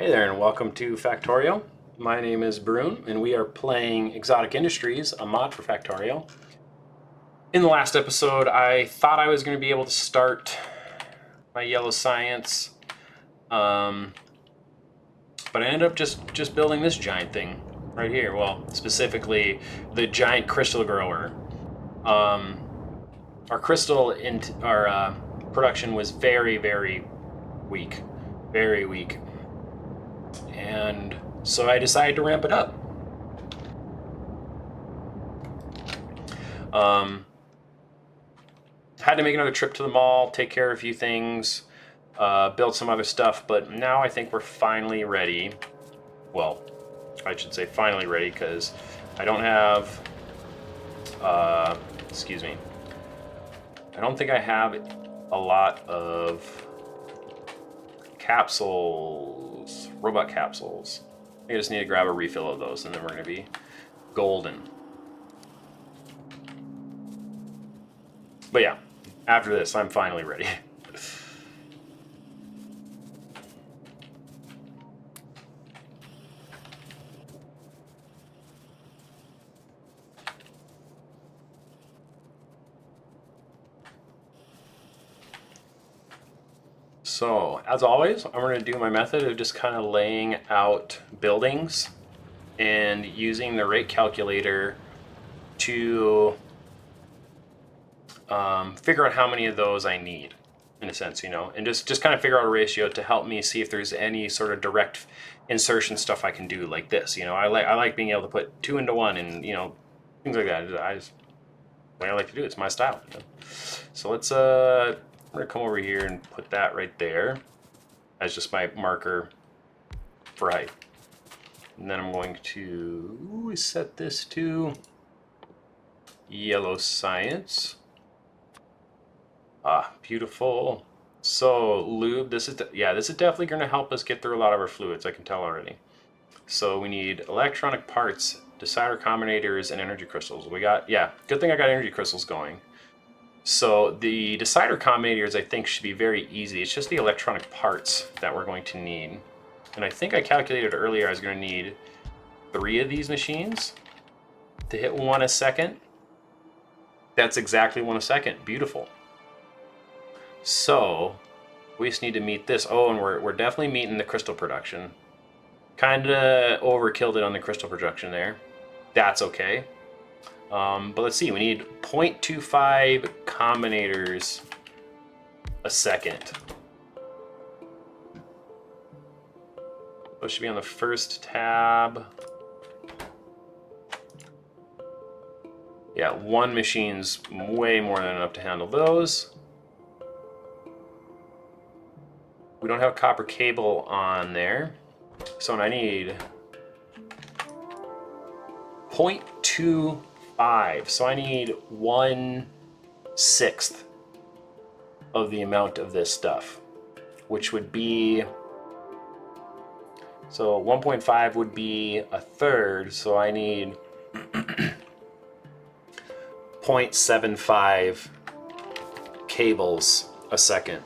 Hey there, and welcome to Factorio. My name is Brune, and we are playing Exotic Industries, a mod for Factorio. In the last episode, I thought I was going to be able to start my yellow science, but I ended up just building this giant thing right here. Well, specifically the giant crystal grower. Our crystal in our production was very weak, very weak. And so I decided to ramp it up. Had to make another trip to the mall, take care of a few things, build some other stuff, but now I think we're finally ready. Well, I should say finally ready because I don't have, excuse me, I don't think I have a lot of capsules, robot capsules. I just need to grab a refill of those and then we're going to be golden. But yeah, after this, I'm finally ready. So, as always, I'm going to do my method of just kind of laying out buildings and using the rate calculator to figure out how many of those I need, in a sense, and just kind of figure out a ratio to help me see if there's any sort of direct insertion stuff I can do like this. I like being able to put 2 into 1 and things like that. The way I like to do it. It's my style. So let's I'm gonna come over here and put that right there as just my marker for height. And then I'm going to set this to yellow science. Ah, beautiful. So lube, this is definitely going to help us get through a lot of our fluids. I can tell already. So we need electronic parts, decider combinators, and energy crystals. Good thing I got energy crystals going. So the decider combinators I think should be very easy. It's just the electronic parts that we're going to need. And I think I calculated earlier I was going to need 3 of these machines to hit 1 a second. That's exactly 1 a second. Beautiful. So we just need to meet this. Oh, and we're definitely meeting the crystal production. Kinda overkilled it on the crystal production there. That's okay. But let's see, we need 0.25 combinators a second. Those should be on the first tab. Yeah, 1 machine's way more than enough to handle those. We don't have copper cable on there. So I need 0.25. So I need 1/6 of the amount of this stuff, which would be, so 1.5 would be a third. So I need 0.75 cables a second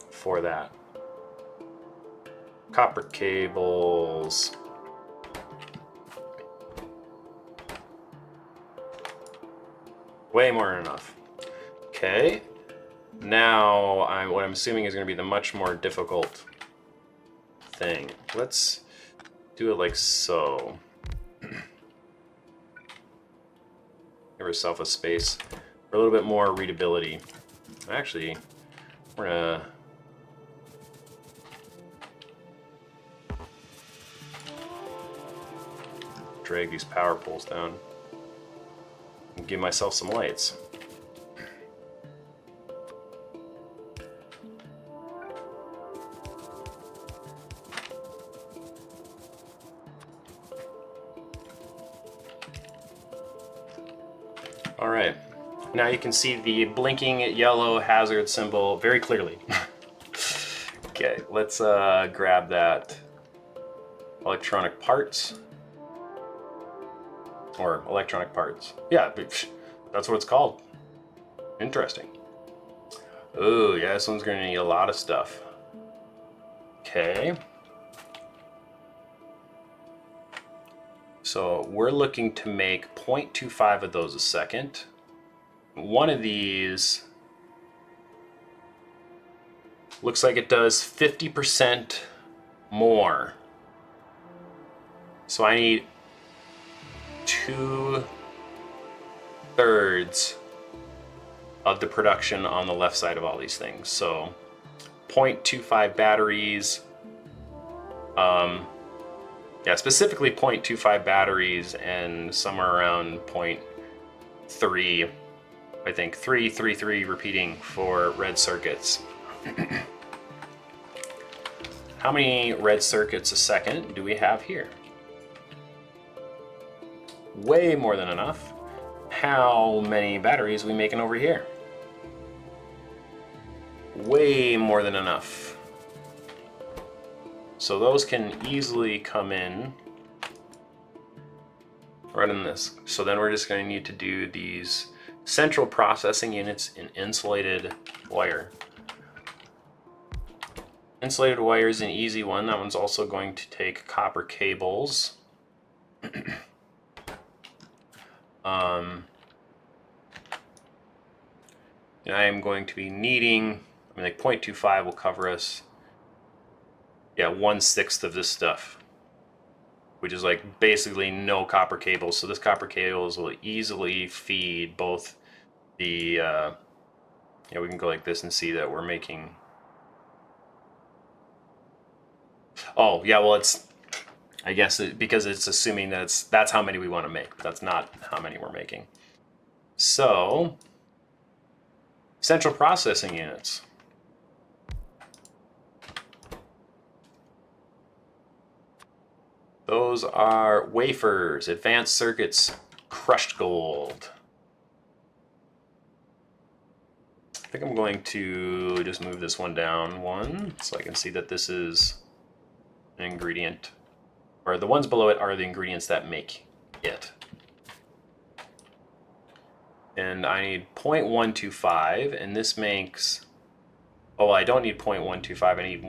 for that. Copper cables. Way more than enough. Okay. Now, what I'm assuming is going to be the much more difficult thing. Let's do it like so. Give ourselves a space for a little bit more readability. Actually, we're gonna drag these power poles down and give myself some lights. All right, now you can see the blinking yellow hazard symbol very clearly. Okay, let's grab that electronic parts. Or electronic parts. Yeah, that's what it's called. Interesting. Oh, yeah, this one's gonna need a lot of stuff. Okay. So we're looking to make 0.25 of those a second. One of these looks like it does 50% more. So I need 2/3 of the production on the left side of all these things. So 0.25 batteries, yeah, specifically 0.25 batteries and somewhere around 0.3, I think 333 repeating for red circuits. How many red circuits a second do we have here? Way more than enough. How many batteries are we making over here? Way more than enough. So those can easily come in right in this. So then we're just going to need to do these central processing units in insulated wire. Insulated wire is an easy one. That one's also going to take copper cables. And I am going to be needing, I mean, like 0.25 will cover us, yeah, 1/6 of this stuff, which is like basically no copper cables. So this copper cables will easily feed both the, yeah, we can go like this and see that we're making, oh, yeah, well, it's, I guess because it's assuming that that's how many we want to make, but that's not how many we're making. So, central processing units. Those are wafers, advanced circuits, crushed gold. I think I'm going to just move this one down one so I can see that this is an ingredient, or the ones below it are the ingredients that make it. And I need 0.125, and this makes, oh, I don't need 0.125, I need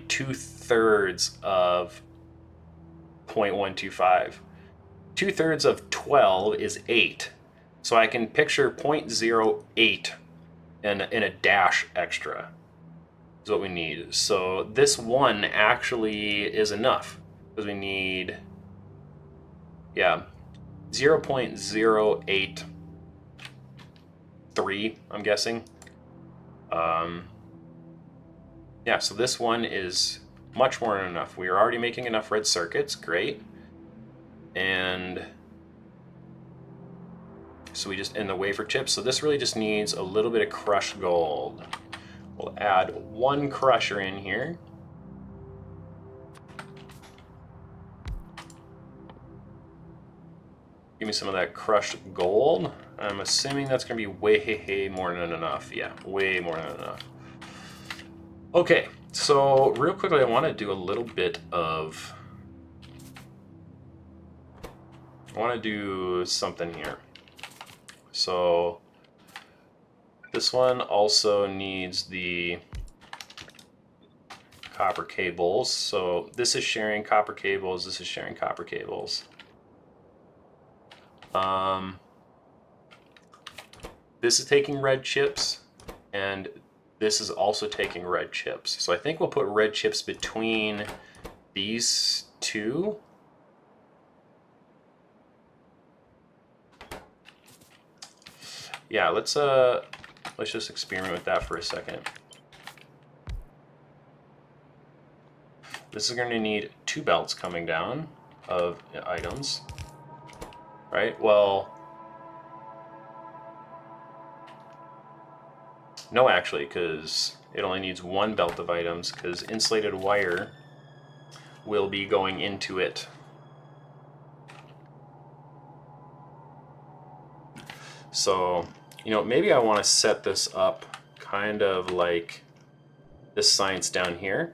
2/3 of 0.125. 2/3 of 12 is 8. So I can picture 0.08 and a dash extra is what we need. So this one actually is enough because we need, yeah, 0.083, I'm guessing. Yeah, so this one is much more than enough. We are already making enough red circuits, great. And so we just, in the wafer chips, so this really just needs a little bit of crushed gold. We'll add one crusher in here. Give me some of that crushed gold. I'm assuming that's gonna be way more than enough. Yeah, way more than enough. Okay, so real quickly, I wanna do a little bit of, I wanna do something here. So this one also needs the copper cables. So this is sharing copper cables, this is sharing copper cables. This is taking red chips, and this is also taking red chips. So I think we'll put red chips between these two. Yeah, let's just experiment with that for a second. This is going to need 2 belts coming down of items, right? Well, no, actually, because it only needs 1 belt of items, because insulated wire will be going into it. So, you know, maybe I want to set this up kind of like this science down here,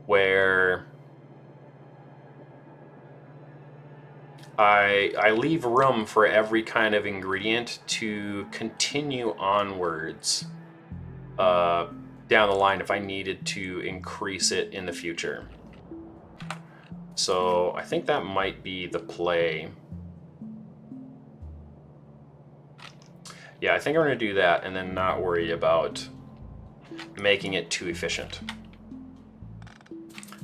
where I leave room for every kind of ingredient to continue onwards down the line if I needed to increase it in the future. So I think that might be the play. Yeah, I think I'm going to do that and then not worry about making it too efficient.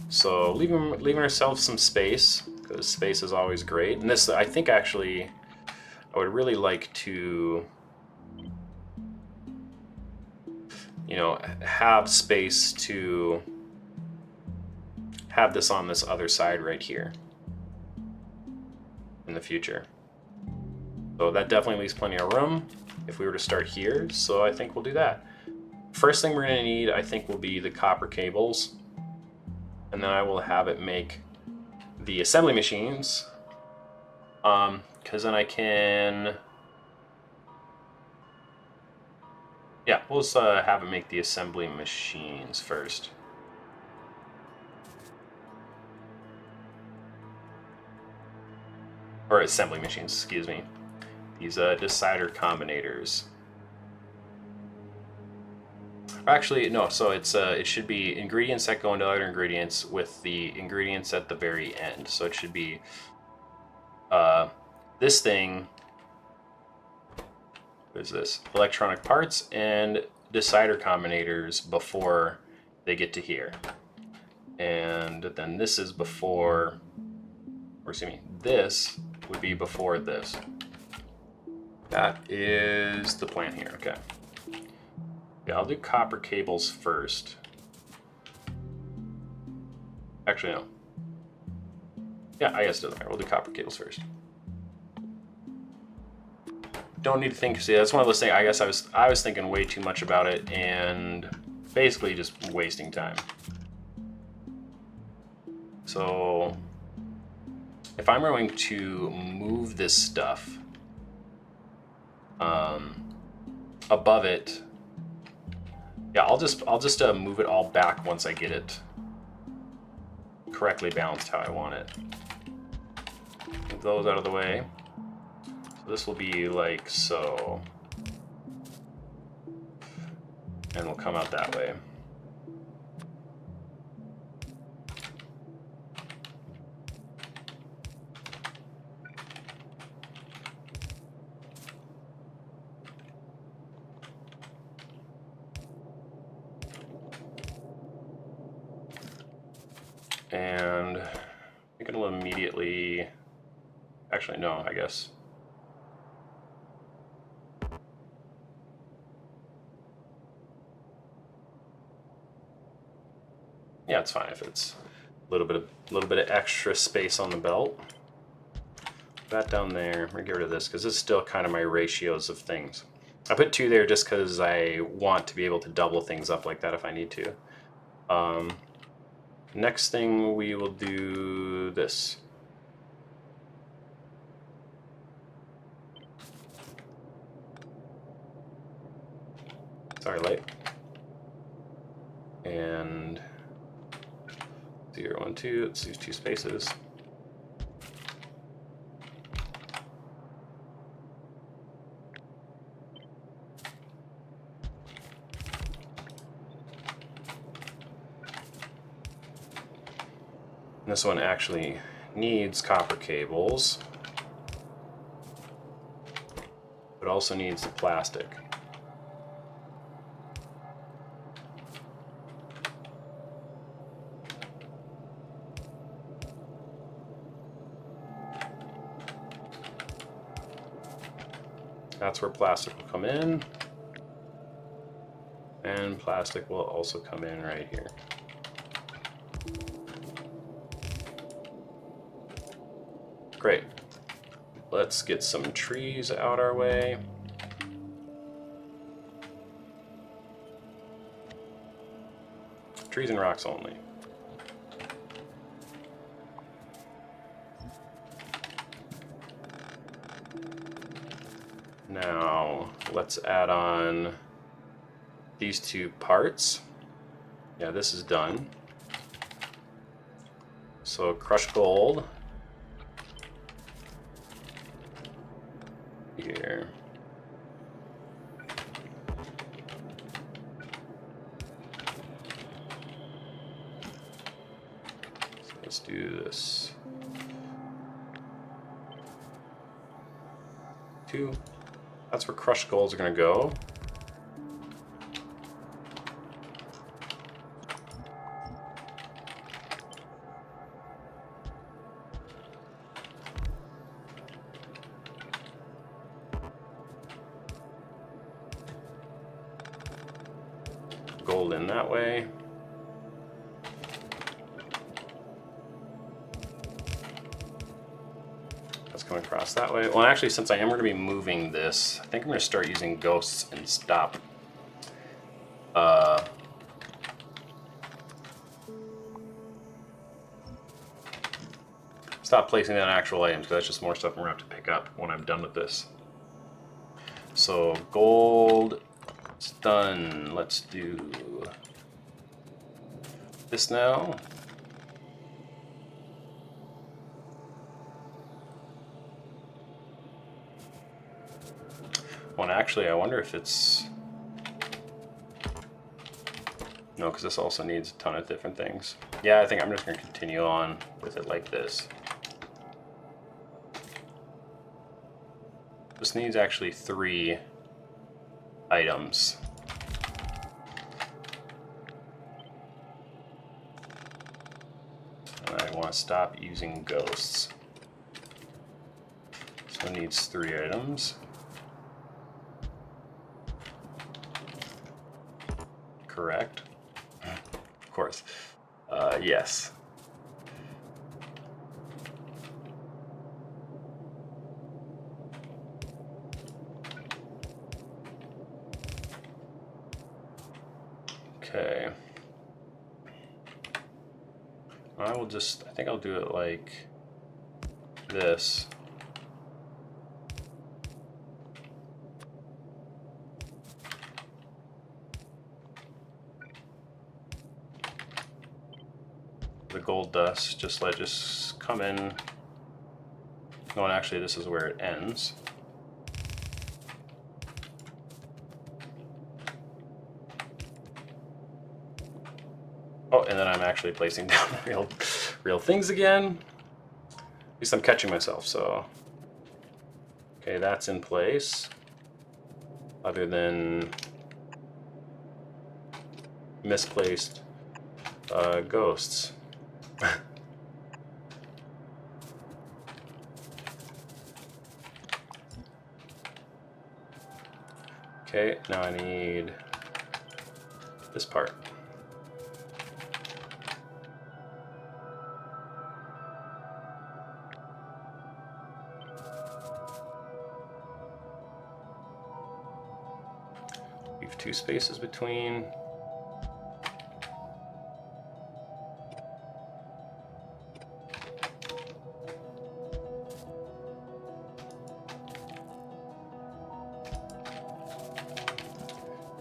So leaving ourselves some space, because space is always great. And this, I think actually, I would really like to, you know, have space to have this on this other side right here in the future. So that definitely leaves plenty of room if we were to start here. So I think we'll do that. First thing we're going to need, I think, will be the copper cables. And then I will have it make the assembly machines. Because then I can... Yeah, we'll just have it make the assembly machines first. Or assembly machines, excuse me. These decider combinators. Actually, no, so it's it should be ingredients that go into other ingredients with the ingredients at the very end. So it should be this thing. What is this? Electronic parts and decider combinators before they get to here. And then this is before, or excuse me, this would be before this. That is the plan here, okay. Yeah, I'll do copper cables first. Actually, no. Yeah, I guess it doesn't matter. We'll do copper cables first. Don't need to think. See, that's one of those things. I guess I was thinking way too much about it and basically just wasting time. So if I'm going to move this stuff above it, yeah, I'll just move it all back once I get it correctly balanced how I want it. Move those out of the way. So this will be like so. And we'll come out that way. And I think it'll immediately, actually no, I guess. Yeah, it's fine if it's a little bit of extra space on the belt. That down there, I'm gonna get rid of this because it's still kind of my ratios of things. I put 2 there just because I want to be able to double things up like that if I need to. Next thing we will do this. Sorry, light. And 0, 1, 2, let's use 2 spaces. This one actually needs copper cables, but also needs the plastic. That's where plastic will come in, and plastic will also come in right here. Great. Let's get some trees out our way. Trees and rocks only. Now, let's add on these 2 parts. Yeah, this is done. So crushed gold. Here. let's do this. 2. That's where crushed golds are gonna go. Gold in that way. That's coming across that way. Well, actually, since I am going to be moving this, I think I'm going to start using ghosts and stop. Stop placing that on actual items, because that's just more stuff I'm going to have to pick up when I'm done with this. So gold, it's done. Let's do this now. Well, actually, I wonder if it's... No, because this also needs a ton of different things. Yeah, I think I'm just going to continue on with it like this. This needs actually 3 items. And I want to stop using ghosts. So it needs 3 items. Correct. Of course. Yes. Okay. I will just, I think I'll do it like this. The gold dust, just let it just come in. No, and actually this is where it ends. Oh, and then I'm actually placing down real things again. At least I'm catching myself, so. Okay, that's in place. Other than misplaced ghosts. Okay, now I need this part. Leave 2 spaces between.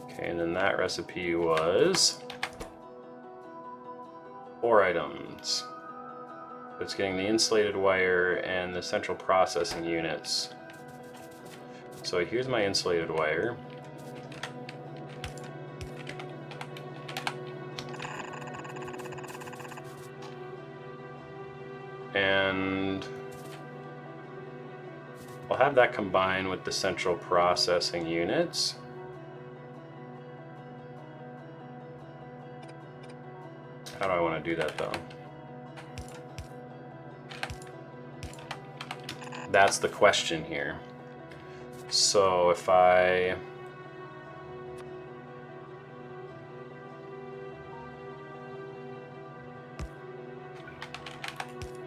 Okay, and then that recipe was 4 items. It's getting the insulated wire and the central processing units. So here's my insulated wire. And I'll have that combine with the central processing units. How do I want to do that though? That's the question here. So if I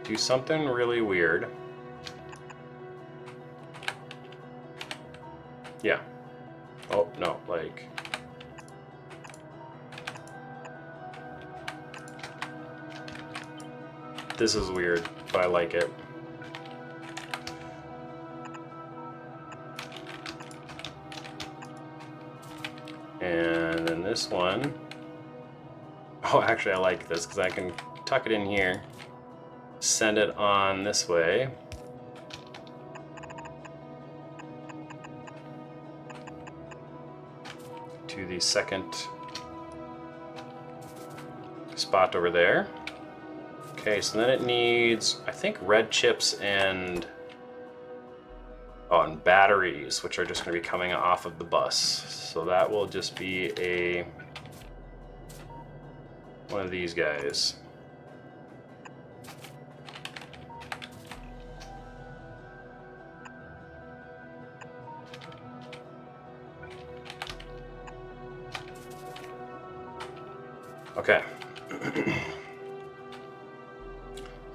do something really weird. Yeah. Oh, no, like. This is weird, but I like it. And then this one. Oh, actually I like this because I can tuck it in here. Send it on this way. To the second spot over there. Okay, so then it needs, I think, red chips and and batteries, which are just going to be coming off of the bus. So that will just be one of these guys. Okay.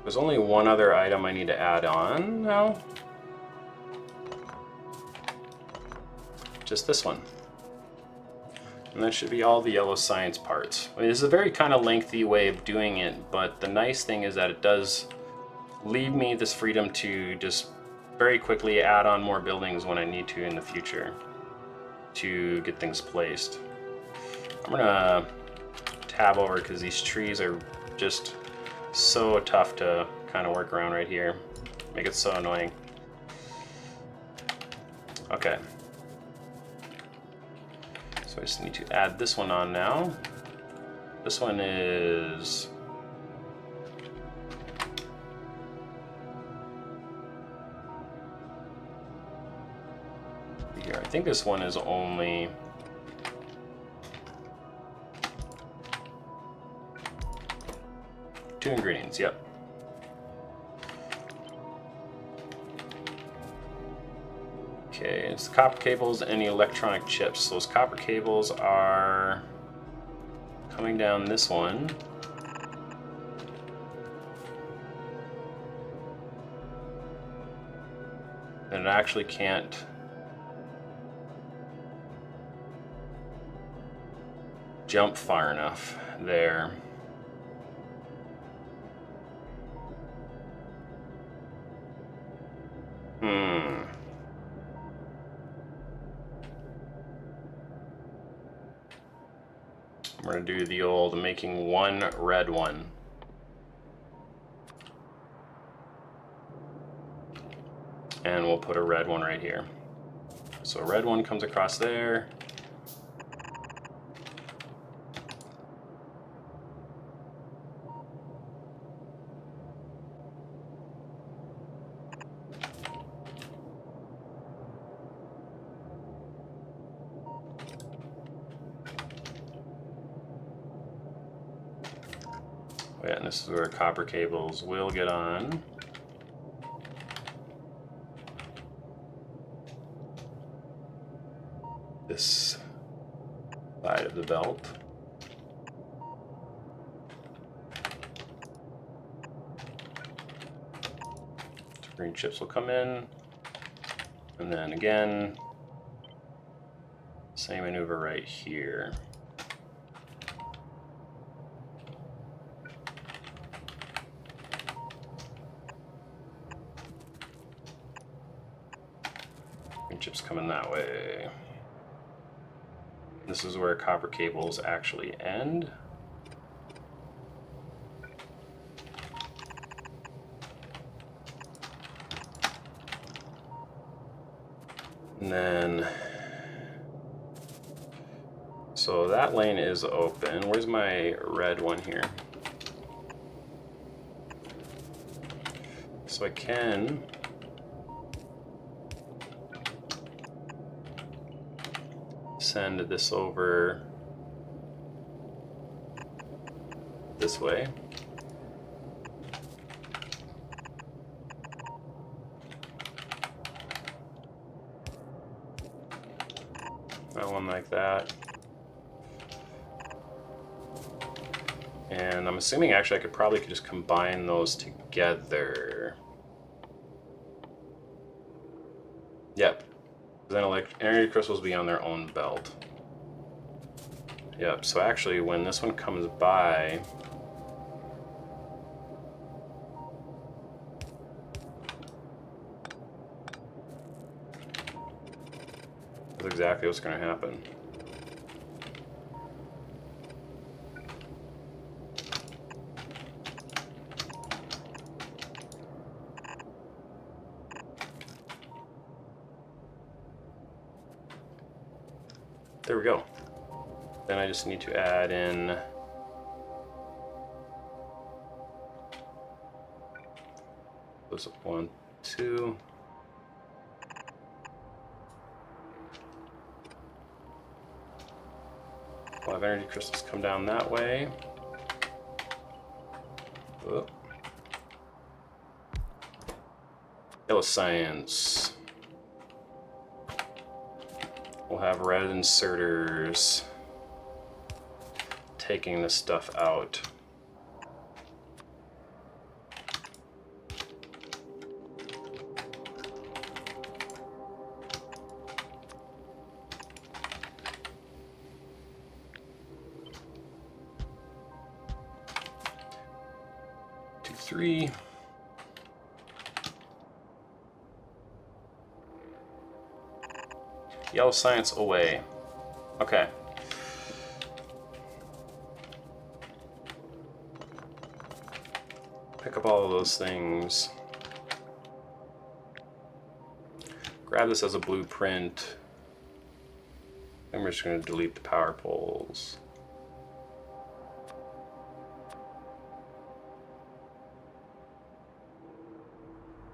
There's only one other item I need to add on now. Just this one. And that should be all the yellow science parts. I mean, this is a very kind of lengthy way of doing it, but the nice thing is that it does leave me this freedom to just very quickly add on more buildings when I need to in the future to get things placed. I'm gonna tab over because these trees are just so tough to kind of work around right here. Make it so annoying. Okay. So I just need to add this one on now. This one is... here. I think this one is only... 2 ingredients, yep. Okay, it's copper cables and the electronic chips. Those copper cables are coming down this one. And it actually can't jump far enough there. We're gonna do the old making one red one. And we'll put a red one right here. So a red one comes across there. Oh yeah, and this is where copper cables will get on. This side of the belt. Green chips will come in, and then again, same maneuver right here. Green chips coming that way. This is where copper cables actually end. And then, so that lane is open. Where's my red one here? So I can send this over this way. That one like that. And I'm assuming actually I could probably just combine those together. Yep. Then energy crystals will be on their own belt. Yep, so actually when this one comes by, that's exactly what's going to happen. There we go. Then I just need to add in Goes up 1, 2. We'll have energy crystals come down that way. Whoop. Yellow science. We'll have red inserters taking this stuff out. Two, three. Yellow science away. Okay. Pick up all of those things. Grab this as a blueprint. And we're just going to delete the power poles.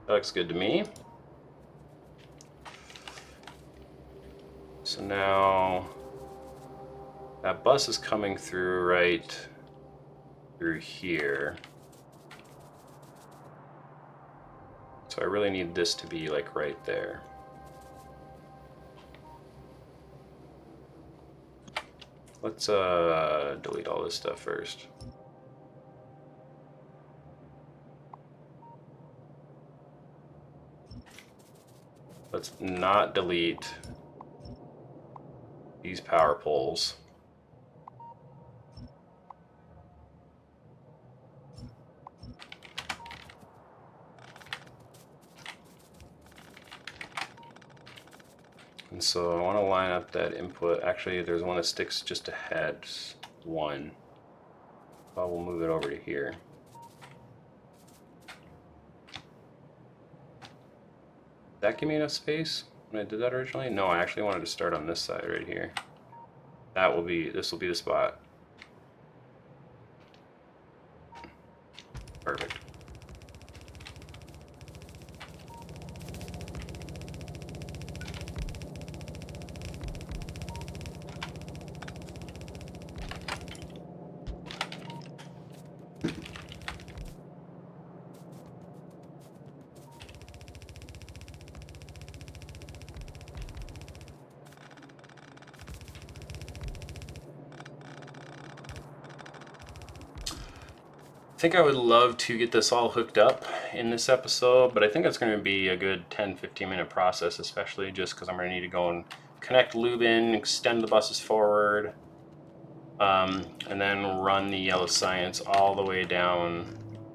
That looks good to me. So now that bus is coming through right through here. So I really need this to be like right there. Let's delete all this stuff first. Let's not delete these power poles. And so I want to line up that input. Actually, there's one that sticks just ahead. One. Well, we'll move it over to here. Did that give me enough space when I did that originally? No, I actually wanted to start on this side right here. This will be the spot. Perfect. I think I would love to get this all hooked up in this episode, but I think it's going to be a good 10-15 minute process, especially just because I'm going to need to go and connect lube in, extend the buses forward, and then run the yellow science all the way down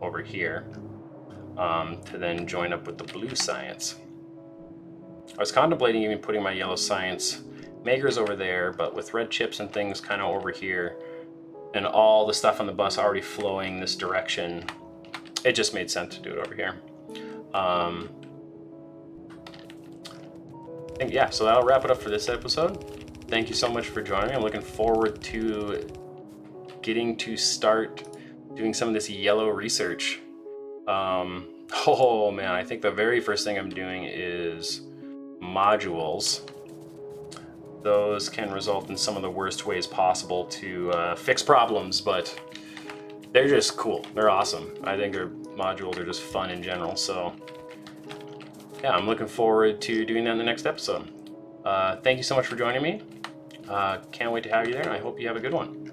over here to then join up with the blue science. I was contemplating even putting my yellow science makers over there, but with red chips and things kind of over here, and all the stuff on the bus already flowing this direction, it just made sense to do it over here. Yeah, so that'll wrap it up for this episode. Thank you so much for joining me. I'm looking forward to getting to start doing some of this yellow research. Oh man, I think the very first thing I'm doing is modules. Those can result in some of the worst ways possible to fix problems, but they're just cool. They're awesome. I think their modules are just fun in general. So yeah, I'm looking forward to doing that in the next episode. Thank you so much for joining me. Can't wait to have you there, and I hope you have a good one.